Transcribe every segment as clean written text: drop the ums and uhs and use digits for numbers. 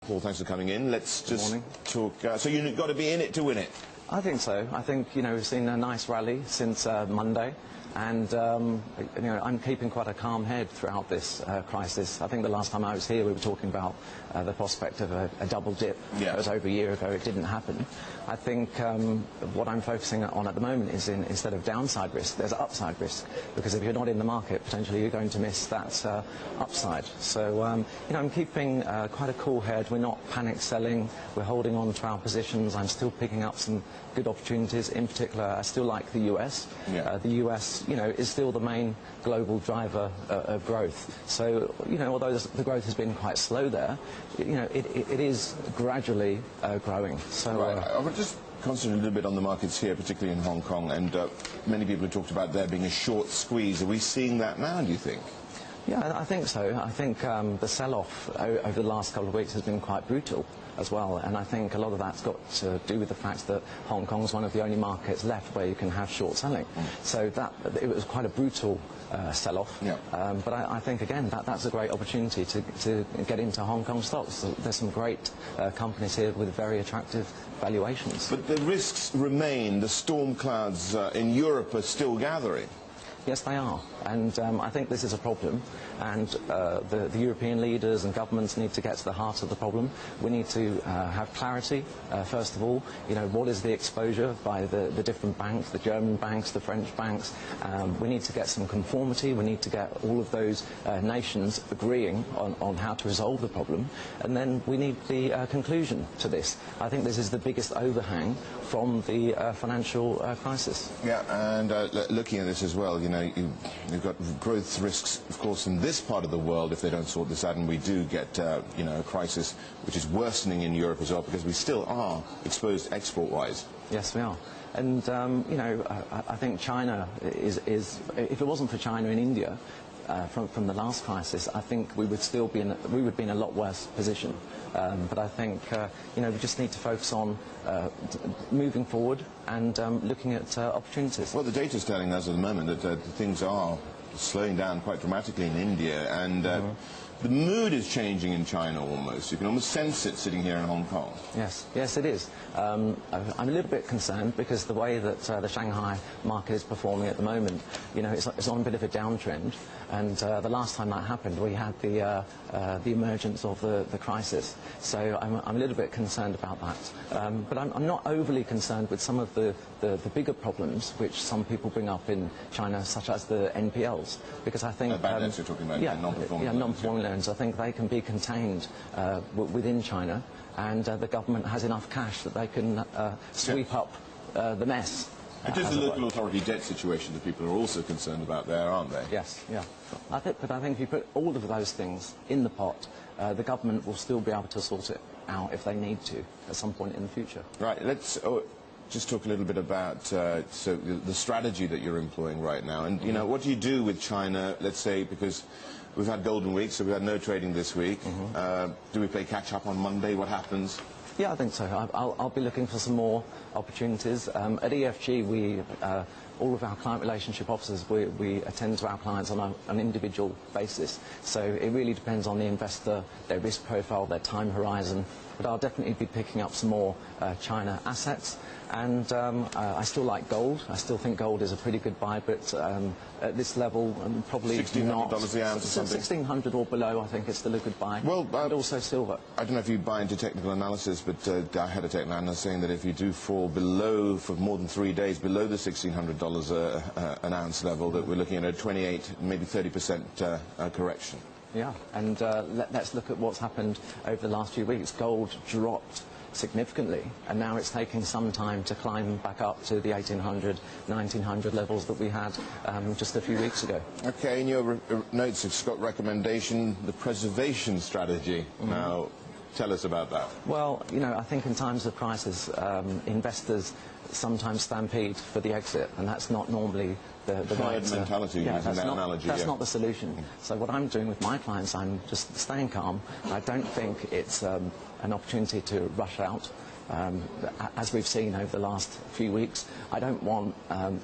Paul, thanks for coming in. Let's just talk. So you've got to be in it to win it. I think so. I think, we've seen a nice rally since Monday. And, I'm keeping quite a calm head throughout this crisis. I think the last time I was here, we were talking about the prospect of a double dip. Yeah. It was over a year ago. It didn't happen. I think what I'm focusing on at the moment is instead of downside risk, there's upside risk. Because if you're not in the market, potentially you're going to miss that upside. So, I'm keeping quite a cool head. We're not panic selling. We're holding on to our positions. I'm still picking up some good opportunities. In particular, I still like the US. Yeah. The US is still the main global driver of growth. So, although the growth has been quite slow there, it is gradually growing. So, right. I would just concentrate a little bit on the markets here, particularly in Hong Kong, and many people have talked about there being a short squeeze. Are we seeing that now, do you think? Yeah, I think so. I think the sell-off over the last couple of weeks has been quite brutal as well, and I think a lot of that's got to do with the fact that Hong Kong is one of the only markets left where you can have short selling. So it was quite a brutal sell-off. Yeah. But I think, again, that's a great opportunity to get into Hong Kong stocks. There's some great companies here with very attractive valuations. But the risks remain. The storm clouds in Europe are still gathering. Yes, they are, and I think this is a problem, and the European leaders and governments need to get to the heart of the problem. We need to have clarity, first of all, what is the exposure by the different banks, the German banks, the French banks. We need to get some conformity. We need to get all of those nations agreeing on how to resolve the problem, and then we need the conclusion to this. I think this is the biggest overhang from the financial crisis. Yeah, and looking at this as well, you've got growth risks, of course, in this part of the world if they don't sort this out, and we do get, a crisis which is worsening in Europe as well, because we still are exposed export-wise. Yes, we are. And, I think China is, if it wasn't for China and India, from the last crisis, I think we would still be be in a lot worse position. But I think we just need to focus on moving forward and looking at opportunities. Well, the data is telling us at the moment that things are slowing down quite dramatically in India, and the mood is changing in China almost. You can almost sense it sitting here in Hong Kong. Yes, it is. I'm a little bit concerned because the way that the Shanghai market is performing at the moment, it's on a bit of a downtrend. And the last time that happened, we had the emergence of the crisis. So I'm a little bit concerned about that. But I'm not overly concerned with some of the bigger problems which some people bring up in China, such as the NPLs, because I think bad debts you're talking about, non-performing loans. I think they can be contained within China, and the government has enough cash that they can sweep up the mess. It is the local authority debt situation that people are also concerned about there, aren't they? Yes, yeah. But I think if you put all of those things in the pot, the government will still be able to sort it out if they need to at some point in the future. Right, let's just talk a little bit about the strategy that you're employing right now. And, what do you do with China, let's say, because we've had Golden Week, so we've had no trading this week. Do we play catch-up on Monday? What happens? Yeah, I think so. I'll be looking for some more opportunities. At EFG, all of our client relationship officers, we attend to our clients on an individual basis. So it really depends on the investor, their risk profile, their time horizon. But I'll definitely be picking up some more China assets. And I still like gold. I still think gold is a pretty good buy, but at this level, probably not. $1,600 the ounce or something? 1,600 or below, I think it's still a good buy. Well, and also silver. I don't know if you buy into technical analysis, but I had a technical analyst saying that if you do fall below, for more than 3 days, below the $1,600 an ounce level, that we're looking at a 28, maybe 30% correction. Yeah, and let's look at what's happened over the last few weeks. Gold dropped significantly, and now it's taking some time to climb back up to the 1,800, 1,900 levels that we had just a few weeks ago. Okay, in your notes it's got recommendation, the preservation strategy. Now, tell us about that. Well, I think in times of crisis, investors sometimes stampede for the exit, and that's not normally the right mentality. That's not the solution. So what I'm doing with my clients, I'm just staying calm. I don't think it's an opportunity to rush out. As we've seen over the last few weeks, I don't want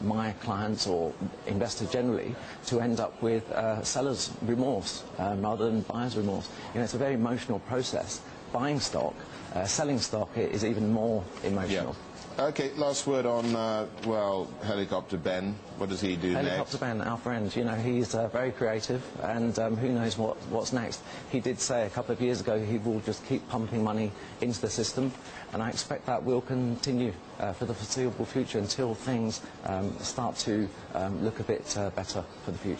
my clients or investors generally to end up with seller's remorse rather than buyer's remorse. It's a very emotional process. buying stock, selling stock is even more emotional. Okay, last word on, well, Helicopter Ben. What does he do Helicopter next? Ben, our friend, you know, he's very creative, and who knows what's next. He did say a couple of years ago he will just keep pumping money into the system, and I expect that will continue for the foreseeable future until things start to look a bit better for the future.